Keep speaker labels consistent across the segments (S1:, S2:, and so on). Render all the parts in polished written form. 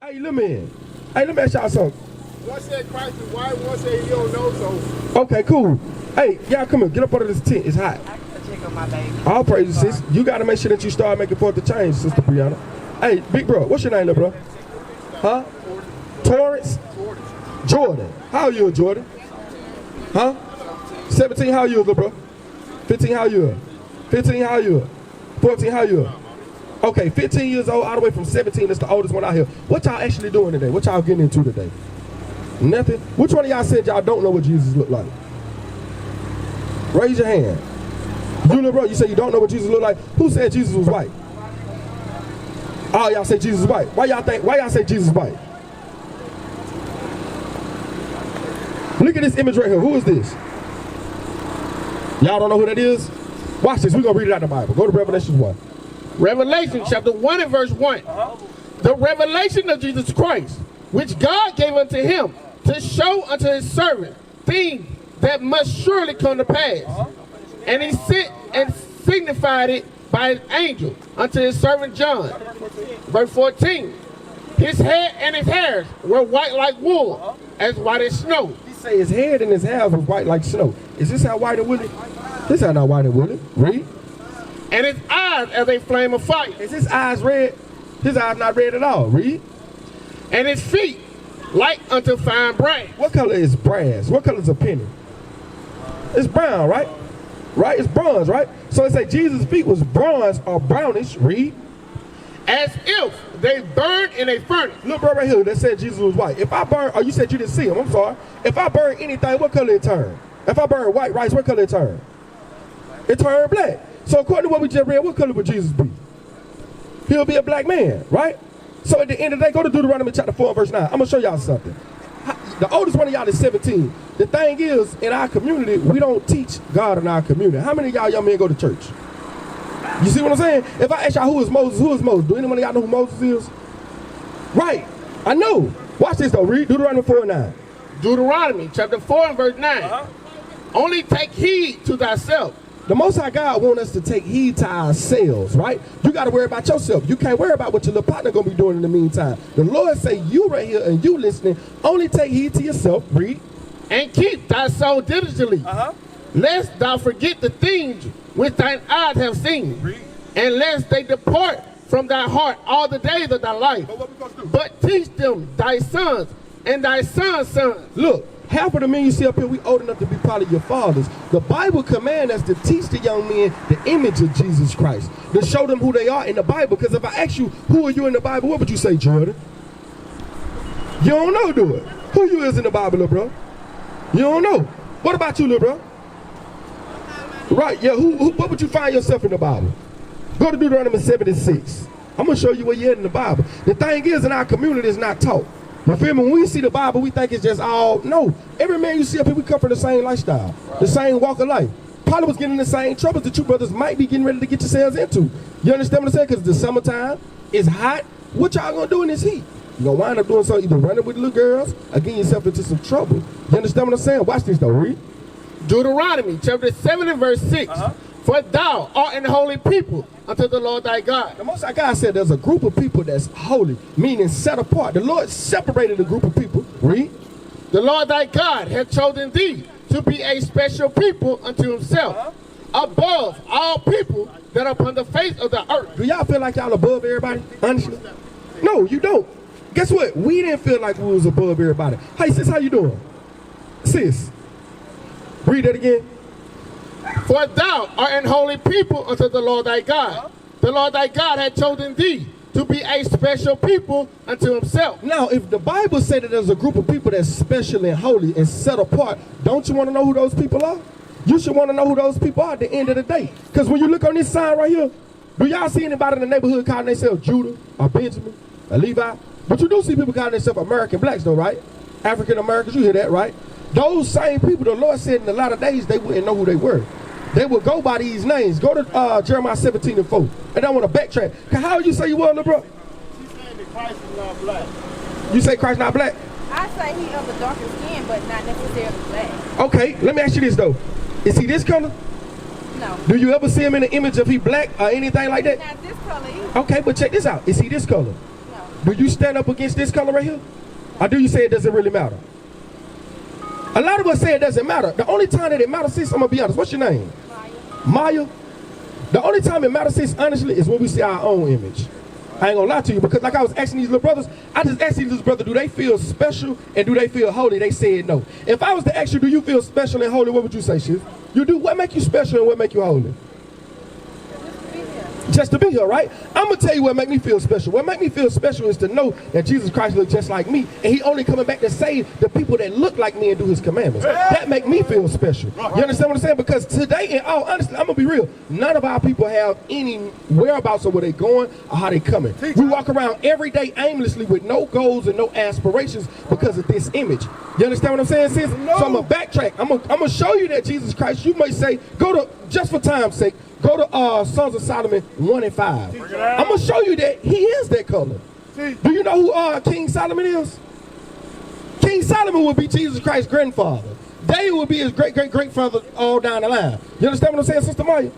S1: Hey, let me ask y'all something.
S2: One said Christ is white, one said he don't know, so.
S1: Okay, cool. Hey, y'all come here. Get up under this tent. It's hot.
S3: I gotta check on my baby.
S1: All praises, sis. You got to make sure that you start making forth the change, Sister Brianna. Hey, big bro, what's your name, little bro? Huh? Torrance? Jordan. How old you, Jordan? Huh? 17, how old you, little bro? 15, how old you? 15, how old you? 14, how old you? Okay, 15 years old, all the way from 17, that's the oldest one out here. What y'all actually doing today? What y'all getting into today? Nothing? Which one of y'all said y'all don't know what Jesus looked like? Raise your hand. You little bro, you say you don't know what Jesus looked like? Who said Jesus was white? Oh, y'all say Jesus was white. Why y'all say Jesus was white? Look at this image right here. Who is this? Y'all don't know who that is? Watch this. We're going to read it out of the Bible. Go to Revelation 1.
S2: Revelation chapter 1 and verse 1. The revelation of Jesus Christ, which God gave unto him to show unto his servant things that must surely come to pass. And he sent and signified it by his angel unto his servant John. Verse 14. His head and his hairs were white like wool, as white as snow.
S1: He say his head and his hair was white like snow. Is this how white and woolly? This how not white and woolly. Read.
S2: And his eyes as a flame of fire.
S1: Is his eyes red? His eyes not red at all. Read.
S2: And his feet like unto fine brass.
S1: What color is brass? What color is a penny? It's brown, right? Right? It's bronze, right? So it say Jesus' feet was bronze or brownish. Read.
S2: As if they burned in a furnace.
S1: Look bro right here that said Jesus was white. If I burn, you said you didn't see him, I'm sorry. If I burn anything, what color it turn? If I burn white rice, what color it turn? It turned black. So according to what we just read, what color would Jesus be? He'll be a black man, right? So at the end of the day, go to Deuteronomy chapter 4 verse 9. I'm going to show y'all something. The oldest one of y'all is 17. The thing is, in our community, we don't teach God in our community. How many of y'all young men go to church? You see what I'm saying? If I ask y'all who is Moses, do anyone of y'all know who Moses is? Right. I know. Watch this though. Read Deuteronomy 4 and 9.
S2: Deuteronomy chapter 4 and verse 9. Only take heed to thyself.
S1: The Most High God wants us to take heed to ourselves, right? You got to worry about yourself. You can't worry about what your little partner going to be doing in the meantime. The Lord say you right here and you listening, only take heed to yourself. Read.
S2: And keep thy soul diligently, lest thou forget the things which thine eyes have seen. Read. And lest they depart from thy heart all the days of thy life. But teach them thy sons and thy sons' sons.
S1: Look. Half of the men you see up here, we old enough to be part of your fathers. The Bible commands us to teach the young men the image of Jesus Christ, to show them who they are in the Bible. Because if I ask you, who are you in the Bible, what would you say, Jordan? You don't know, do it. Who you is in the Bible, little bro? You don't know. What about you, little bro? Right, yeah, what would you find yourself in the Bible? Go to Deuteronomy 76. I'm going to show you where you're at in the Bible. The thing is, in our community, it's not taught. You feel me? When we see the Bible, we think it's just all, no. Every man you see up here, we come from the same lifestyle, the same walk of life. Probably was getting the same troubles that you brothers might be getting ready to get yourselves into. You understand what I'm saying? Because it's the summertime, it's hot. What y'all gonna do in this heat? You're gonna wind up doing something, either running with the little girls or getting yourself into some trouble. You understand what I'm saying? Watch this though, read.
S2: Deuteronomy chapter 7 and verse 6. For thou art an holy people unto the Lord thy God.
S1: The Most High God said there's a group of people that's holy, meaning set apart. The Lord separated a group of people. Read.
S2: The Lord thy God hath chosen thee to be a special people unto himself, above all people that are upon the face of the earth.
S1: Do y'all feel like y'all above everybody? Honestly? No, you don't. Guess what? We didn't feel like we was above everybody. Hey, sis, how you doing? Sis. Read that again.
S2: For thou art an holy people unto the Lord thy God. The Lord thy God hath chosen thee to be a special people unto himself.
S1: Now, if the Bible says that there's a group of people that's special and holy and set apart, don't you want to know who those people are? You should want to know who those people are at the end of the day. Because when you look on this sign right here, do y'all see anybody in the neighborhood calling themselves Judah or Benjamin or Levi? But you do see people calling themselves American blacks though, right? African Americans, you hear that, right? Those same people, the Lord said in a lot of days they wouldn't know who they were. They would go by these names. Go to Jeremiah 17 and 4. And I want to backtrack. How you say you were, little bro?
S2: She's saying that Christ is not black.
S1: You say Christ not black?
S3: I say he of a darker skin, but not necessarily black.
S1: Okay, let me ask you this though. Is he this color?
S3: No.
S1: Do you ever see him in the image of he black or anything like that?
S3: Not this color either.
S1: Okay, but check this out. Is he this color?
S3: No.
S1: Do you stand up against this color right here? Or do you say it doesn't really matter? A lot of us say it doesn't matter. The only time that it matters, sis, I'm going to be honest. What's your name? Maya. The only time it matters, sis, honestly, is when we see our own image. I ain't gonna lie to you, because like I was asking these little brothers, I just asked these little brothers, do they feel special and do they feel holy? They said no. If I was to ask you, do you feel special and holy, what would you say, sis? You do. What make you special and what make you holy? Just to be here, right? I'm going to tell you what make me feel special. What make me feel special is to know that Jesus Christ looks just like me, and he only coming back to save the people that look like me and do his commandments. That make me feel special. You understand what I'm saying? Because today, in all honesty, I'm going to be real, none of our people have any whereabouts of where they're going or how they're coming. We walk around every day aimlessly with no goals and no aspirations because of this image. You understand what I'm saying, sis? No. So I'm going to backtrack. I'm going to show you that Jesus Christ, you may say, go to, just for time's sake, go to Sons of Solomon 1 and 5. I'm going to show you that he is that color. Do you know who King Solomon is? King Solomon would be Jesus Christ's grandfather. David would be his great-great-grandfather all down the line. You understand what I'm saying, Sister Maya?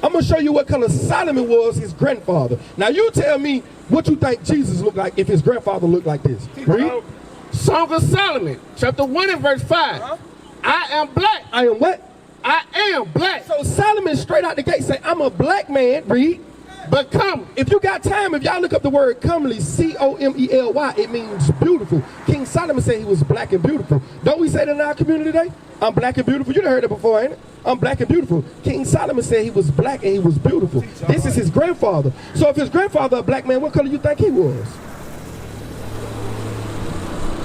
S1: I'm going to show you what color Solomon was, his grandfather. Now you tell me what you think Jesus looked like if his grandfather looked like this. Read.
S2: Song of Solomon, chapter 1 and verse 5. I am black.
S1: I am what?
S2: I am black.
S1: So Solomon straight out the gate say, I'm a black man, read.
S2: But come,
S1: if you got time, if y'all look up the word comely, C-O-M-E-L-Y, it means beautiful. King Solomon said he was black and beautiful. Don't we say that in our community today? I'm black and beautiful. You done heard it before, ain't it? I'm black and beautiful. King Solomon said he was black and he was beautiful. This is his grandfather. So if his grandfather a black man, what color you think he was?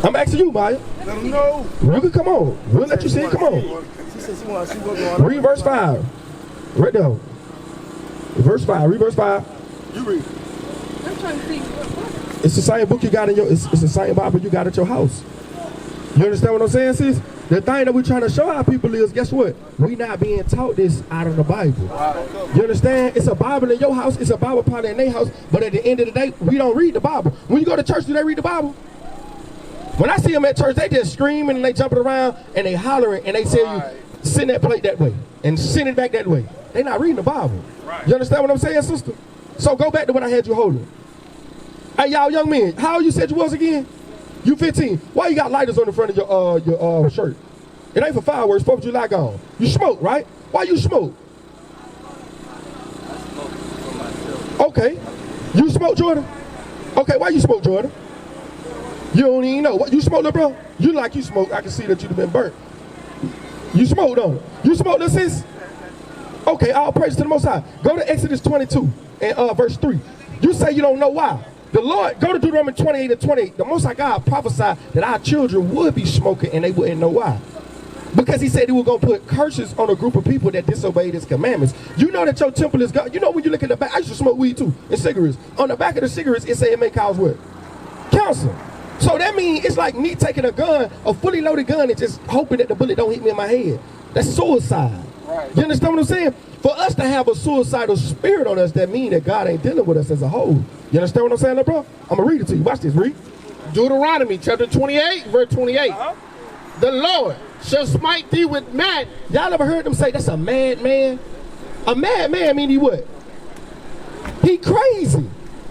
S1: I'm asking you, Maya.
S4: Let him know.
S1: Ruger, come on. We'll let you see it. Come on.
S4: She said she want to see what's going on.
S1: Read verse 5. Right there. Verse 5. Read verse 5.
S4: You read.
S3: I'm trying to see what.
S1: It's the same book you got in your, it's the same Bible you got at your house. You understand what I'm saying, sis? The thing that we're trying to show our people is, guess what? We not being taught this out of the Bible. You understand? It's a Bible in your house. It's a Bible probably in their house. But at the end of the day, we don't read the Bible. When you go to church, do they read the Bible? When I see them at church, they just screaming and they jumping around and they hollering and they tell you, send that plate that way and send it back that way. They not reading the Bible. You understand what I'm saying, sister? So go back to what I had you holding. Hey, y'all young men, how old you said you was again? You 15. Why you got lighters on the front of your shirt? It ain't for fireworks, 4th of July gone. You smoke, right? Why you smoke?
S4: I smoke for myself.
S1: Okay. You smoke, Jordan? Okay, why you smoke, Jordan? You don't even know. What you smoke, little bro? You like you smoke. I can see that you've been burnt. You smoke, don't you? You smoke, this is? Okay, all praise to the Most High. Go to Exodus 22 and verse 3. You say you don't know why. The Lord, go to Deuteronomy 28 and 28. The Most High God prophesied that our children would be smoking and they wouldn't know why. Because he said he was going to put curses on a group of people that disobeyed his commandments. You know that your temple is God. You know when you look at the back, I used to smoke weed too, and cigarettes. On the back of the cigarettes, it said it may cause what? Cancer. So that means it's like me taking a gun, a fully loaded gun, and just hoping that the bullet don't hit me in my head. That's suicide. Right. You understand what I'm saying? For us to have a suicidal spirit on us, that means that God ain't dealing with us as a whole. You understand what I'm saying, bro? I'm going to read it to you. Watch this. Read.
S2: Deuteronomy chapter 28, verse 28. The Lord shall smite thee with mad.
S1: Y'all ever heard them say that's a mad man? A mad man mean he what? He crazy.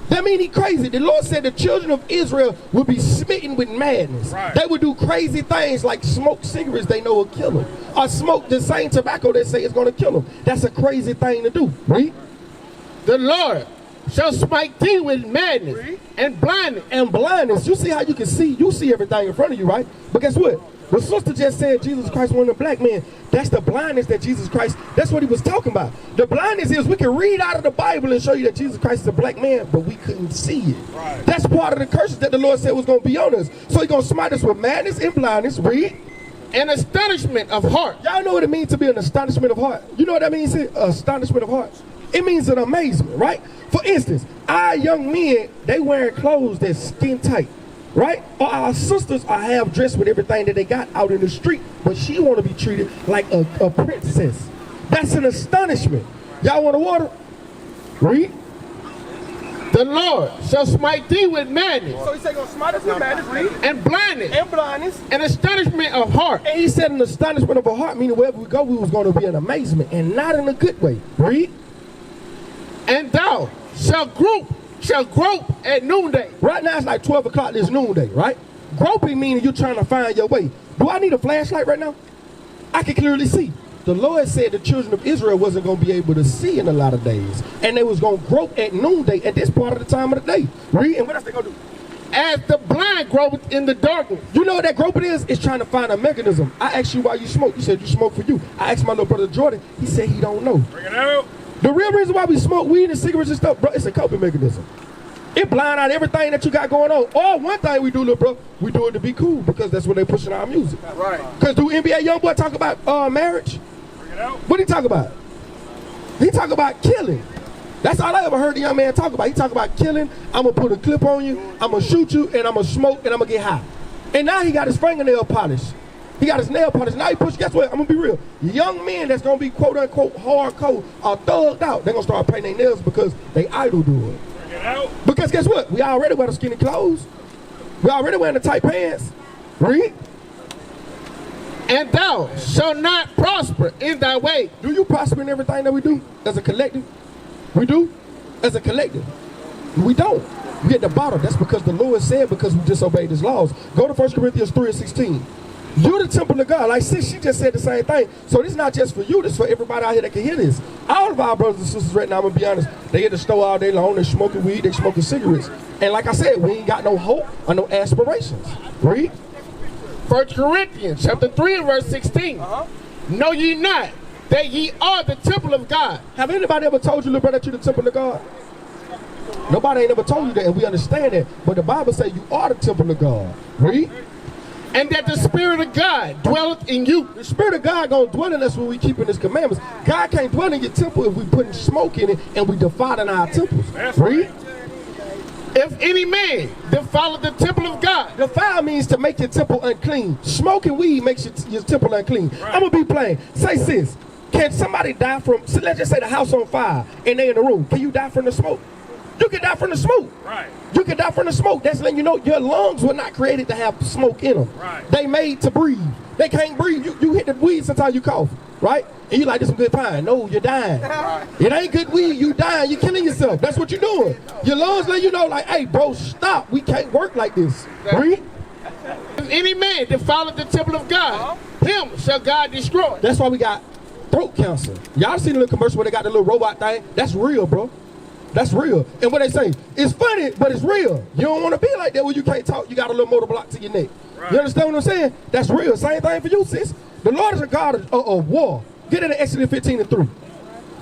S1: That mean he crazy. The Lord said the children of Israel would be smitten with madness. Right. They would do crazy things like smoke cigarettes they know will kill them. Or smoke the same tobacco they say is going to kill them. That's a crazy thing to do. Read.
S2: The Lord shall smite thee with madness and blindness.
S1: And blindness. You see how you can see? You see everything in front of you, right? But guess what? The sister just said Jesus Christ wasn't a black man. That's the blindness that Jesus Christ, that's what he was talking about. The blindness is we can read out of the Bible and show you that Jesus Christ is a black man, but we couldn't see it. Right. That's part of the curses that the Lord said was going to be on us. So he's going to smite us with madness and blindness. Read.
S2: An astonishment of heart.
S1: Y'all know what it means to be an astonishment of heart? You know what that means? Astonishment of heart. It means an amazement, right? For instance, our young men, they wearing clothes that's skin tight. Right? Or our sisters are half dressed with everything that they got out in the street, but she want to be treated like a princess. That's an astonishment. Y'all want a water? Read.
S2: The Lord shall smite thee with madness.
S1: So he said going to smite us with madness, read.
S2: And blindness.
S1: And blindness.
S2: An astonishment of heart.
S1: And he said an astonishment of a heart, meaning wherever we go, we was going to be an amazement, and not in a good way. Read.
S2: And thou shalt group shall grope at noonday.
S1: Right now it's like 12 o'clock this noonday, right? Groping meaning you're trying to find your way. Do I need a flashlight right now? I can clearly see. The Lord said the children of Israel wasn't going to be able to see in a lot of days. And they was going to grope at noonday at this part of the time of the day. Read, and what else they going to do?
S2: As the blind gropeth in the darkness.
S1: You know what that groping is? It's trying to find a mechanism. I asked you why you smoke. You said you smoke for you. I asked my little brother Jordan. He said he don't know.
S4: Bring it out.
S1: The real reason why we smoke weed and cigarettes and stuff, bro, it's a coping mechanism. It blind out everything that you got going on. Or one thing we do, little bro, we do it to be cool because that's what they pushing our music.
S4: Right.
S1: Because do NBA Youngboy talk about marriage?
S4: Bring it out.
S1: What he talk about? He talk about killing. That's all I ever heard the young man talk about. He talk about killing. I'm going to put a clip on you. I'm going to shoot you, and I'm going to smoke, and I'm going to get high. And now he got his fingernail polished. He got his nail polished. Now he push. Guess what? I'm going to be real. Young men that's going to be quote-unquote hardcore are thugged out. They're going to start painting their nails because they idol do it.
S4: Bring it out.
S1: Because guess what? We already wear the skinny clothes. We already wearing the tight pants. Read.
S2: And thou shalt not prosper in thy way.
S1: Do you prosper in everything that we do as a collective? We do? As a collective? We don't. We at the bottom. That's because the Lord said because we disobeyed his laws. Go to 1 Corinthians 3:16. You're the temple of God. Like sis, she just said the same thing. So this is not just for you. This is for everybody out here that can hear this. All of our brothers and sisters right now, I'm going to be honest, they at the store all day long. They're smoking weed. They're smoking cigarettes. And like I said, we ain't got no hope or no aspirations. Read.
S2: 1 Corinthians chapter 3 and verse 16. Know ye not that ye are the temple of God?
S1: Have anybody ever told you, little brother, that you're the temple of God? Nobody ain't ever told you that, and we understand that. But the Bible says you are the temple of God. Read.
S2: And that the Spirit of God dwelleth in you.
S1: The Spirit of God gonna dwell in us when we keeping his commandments. God can't dwell in your temple if we putting smoke in it and we defiling our temples.
S4: That's
S1: Read.
S2: If any man defile the temple of God.
S1: Defile means to make your temple unclean. Smoking weed makes your temple unclean.
S4: Right.
S1: I'm gonna be plain. Say, sis, can somebody die from, so let's just say the house on fire and they in the room. Can you die from the smoke? You can die from the smoke.
S4: Right.
S1: You can die from the smoke. That's letting you know your lungs were not created to have smoke in them.
S4: Right.
S1: They made to breathe. They can't breathe. You hit the weed sometimes you cough, right? And you like, this is good pine. No, you're dying. It ain't good weed. You dying. You're killing yourself. That's what you're doing. Your lungs let you know, like, hey, bro, stop. We can't work like this. Breathe.
S2: If any man defile the temple of God, him shall God destroy.
S1: That's why we got throat cancer. Y'all seen the little commercial where they got the little robot thing? That's real, bro. That's real. And what they say, it's funny, but it's real. You don't want to be like that where you can't talk. You got a little motor block to your neck.
S4: Right.
S1: You understand what I'm saying? That's real. Same thing for you, sis. The Lord is a God of war. Get into Exodus 15:3.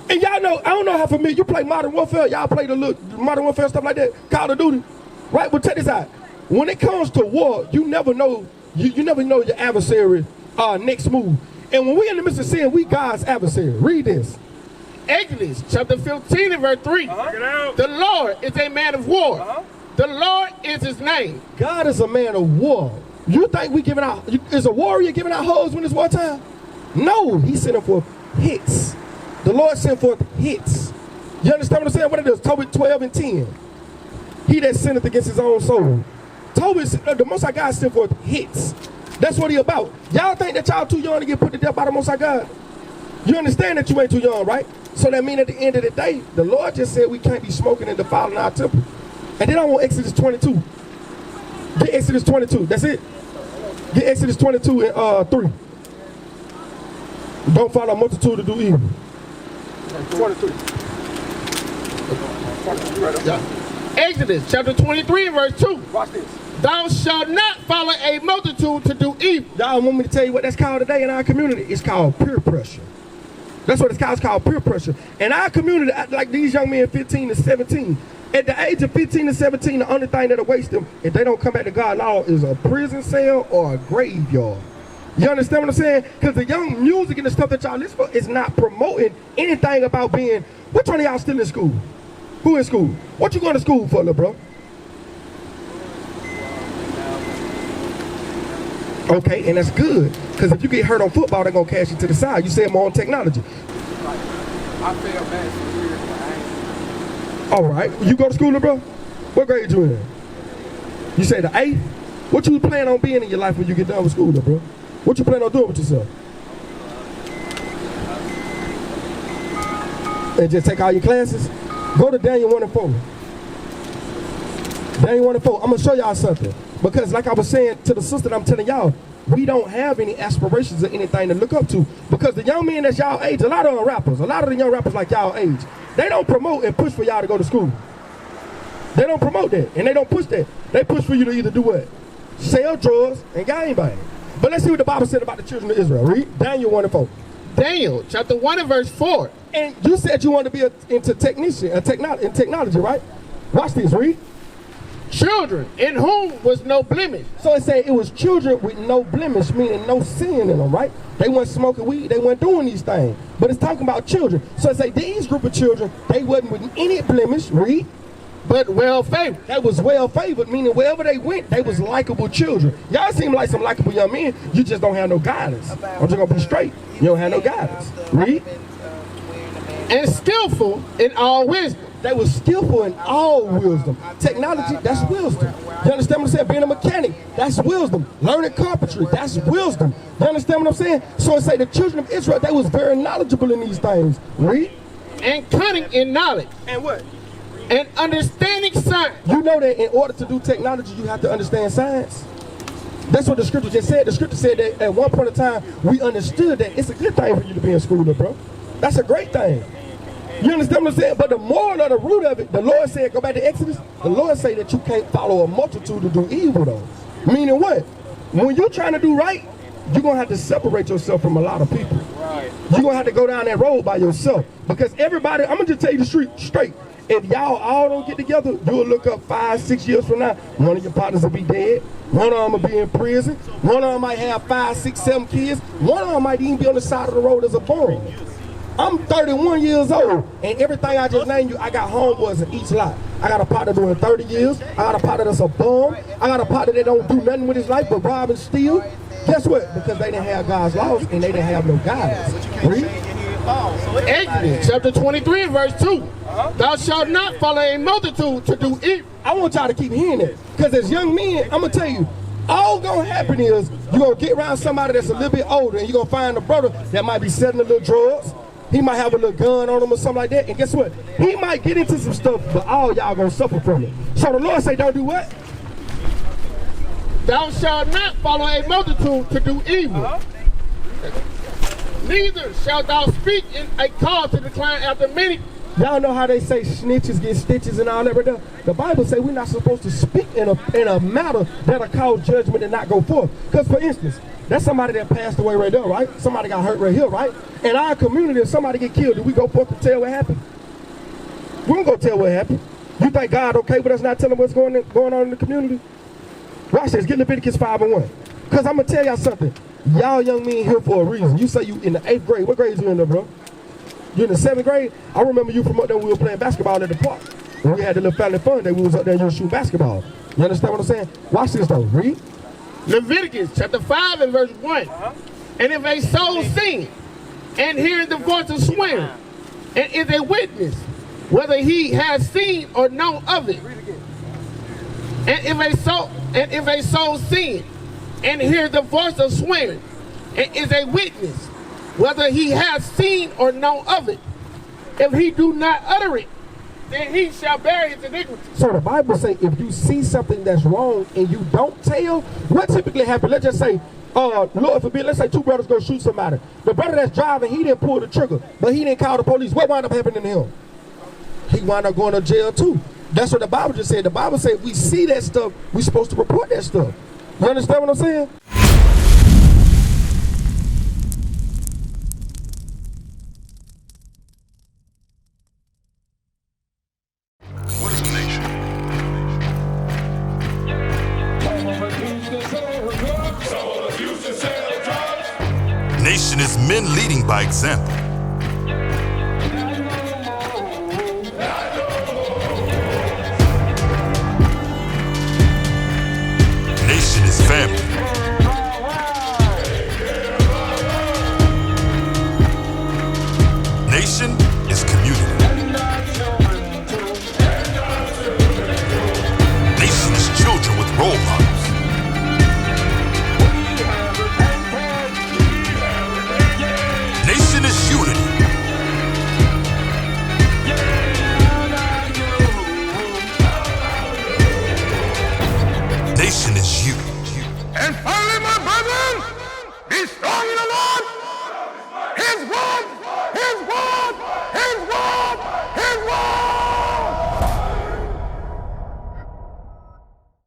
S1: And y'all know, I don't know how familiar, you play Modern Warfare. Y'all play the little Modern Warfare stuff like that, Call of Duty. Right? But check this out. When it comes to war, you never know, you never know your adversary next move. And when we in the midst of sin, we God's adversary. Read this.
S2: Exodus chapter 15 and verse 3.
S4: Bring it out.
S2: The Lord is a man of war. The Lord is his name.
S1: God is a man of war. You think we giving out, is a warrior giving out hugs when it's wartime? No, he's sending forth hits. The Lord sent forth hits. You understand what I'm saying? What it is? Tobit 12:10. He that sinneth against his own soul. Tobit, the Most High God sent forth hits. That's what he about. Y'all think that y'all too young to get put to death by the Most High God? You understand that you ain't too young, right? So that means at the end of the day, the Lord just said we can't be smoking and defiling our temple. And then I want Exodus 22. Get Exodus 22. That's it. Get Exodus 22 and 3. Don't follow a multitude to do evil. 23. Yeah.
S2: Exodus chapter 23 and verse 2.
S1: Watch this.
S2: Thou shalt not follow a multitude to do evil.
S1: Y'all want me to tell you what that's called today in our community? It's called peer pressure. That's what it's called. It's called peer pressure. In our community, like these young men 15 to 17, at the age of 15 to 17, the only thing that'll waste them, if they don't come back to God's law, is a prison cell or a graveyard. You understand what I'm saying? Because the young music and the stuff that y'all listen for is not promoting anything about being, which one of y'all still in school? Who in school? What you going to school for, little bro? Okay, and that's good. Because if you get hurt on football, they're going to cast you to the side. You say more on technology.
S5: I failed math for years, but I ain't.
S1: All right. You go to school, little bro? What grade you in? You say the 8th? What you plan on being in your life when you get done with school, little bro? What you plan on doing with yourself? And just take all your classes? Go to Daniel 1 and 4. Daniel 1 and 4. I'm going to show y'all something. Because like I was saying to the sister that I'm telling y'all, we don't have any aspirations or anything to look up to. Because the young men that's y'all age, a lot of them rappers, a lot of the young rappers like y'all age, they don't promote and push for y'all to go to school. They don't promote that, and they don't push that. They push for you to either do what? Sell drugs and gangbang. But let's see what the Bible said about the children of Israel. Read Daniel 1 and 4.
S2: Daniel chapter 1 and verse 4.
S1: And you said you wanted to be into technology, right? Watch this, read.
S2: Children in whom was no blemish.
S1: So it said it was children with no blemish, meaning no sin in them, right? They weren't smoking weed, they weren't doing these things. But it's talking about children. So it say these group of children, they wasn't with any blemish, read.
S2: But well favored.
S1: They was well favored, meaning wherever they went, they was likable children. Y'all seem like some likable young men, you just don't have no guidance. I'm just gonna be straight. You don't have no guidance. Read.
S2: And skillful in all wisdom.
S1: They was skillful in all wisdom. Technology, that's wisdom. You understand what I'm saying? Being a mechanic, that's wisdom. Learning carpentry, that's wisdom. You understand what I'm saying? So it say the children of Israel, they was very knowledgeable in these things. Read.
S2: And cunning in knowledge.
S1: And what?
S2: And understanding science.
S1: You know that in order to do technology, you have to understand science. That's what the scripture just said. The scripture said that at one point in time, we understood that it's a good thing for you to be in school, bro. That's a great thing. You understand what I'm saying? But the moral of the root of it, the Lord said, go back to Exodus, the Lord said that you can't follow a multitude to do evil, though. Meaning what? When you're trying to do right, you're going to have to separate yourself from a lot of people. Right. You're going to have to go down that road by yourself. Because everybody, I'm going to just tell you the street straight. If y'all all don't get together, you'll look up 5-6 years from now, one of your partners will be dead, one of them will be in prison, one of them might have 5, 6, 7 kids, one of them might even be on the side of the road as a bum. I'm 31 years old, and everything I just named you, I got homeboys in each lot. I got a partner doing 30 years, I got a partner that's a bum, I got a partner that don't do nothing with his life but rob and steal. Guess what? Because they didn't have God's laws and they didn't have no guidance. Read.
S2: Exodus chapter 23 and verse 2. Thou shalt not follow a multitude to do evil.
S1: I want y'all to keep hearing that. Because as young men, I'm going to tell you, all going to happen is you're going to get around somebody that's a little bit older and you're going to find a brother that might be selling a little drugs. He might have a little gun on him or something like that. And guess what? He might get into some stuff, but all y'all going to suffer from it. So the Lord say, don't do what?
S2: Thou shalt not follow a multitude to do evil. Neither shalt thou speak in a cause to decline after many.
S1: Y'all know how they say snitches get stitches and all that right there? The Bible say we're not supposed to speak in a matter that'll cause judgment and not go forth. Because for instance, that's somebody that passed away right there, right? Somebody got hurt right here, right? In our community, if somebody get killed, do we go forth to tell what happened? We don't go tell what happened. You think God okay with us not telling what's going on in the community? Watch this, get Leviticus 5:1. Because I'm going to tell y'all something. Y'all young men here for a reason. You say you in the 8th grade. What grade you in there, bro? You in the 7th grade? I remember you from up there when we were playing basketball at the park. When we had the little family fun day, we was up there and you was shooting basketball. You understand what I'm saying? Watch this though, read.
S2: Leviticus chapter 5 and verse 1. And if a soul sin and hears the voice of swearing and is a witness, whether he has seen or known of it. And if a soul sin and hears the voice of swearing and is a witness, whether he has seen or known of it, if he do not utter it, then he shall bear his iniquity.
S1: So the Bible says if you see something that's wrong and you don't tell, what typically happens? Let's just say, Lord forbid, let's say 2 brothers go shoot somebody. The brother that's driving, he didn't pull the trigger, but he didn't call the police. What wound up happening to him? He wound up going to jail too. That's what the Bible just said. The Bible said if we see that stuff, we're supposed to report that stuff. You understand what I'm saying?
S6: What is a nation? Nation is men leading by example. Nation is family. Nation is community. Nation is children with role models. Nation is unity.
S7: word! His word!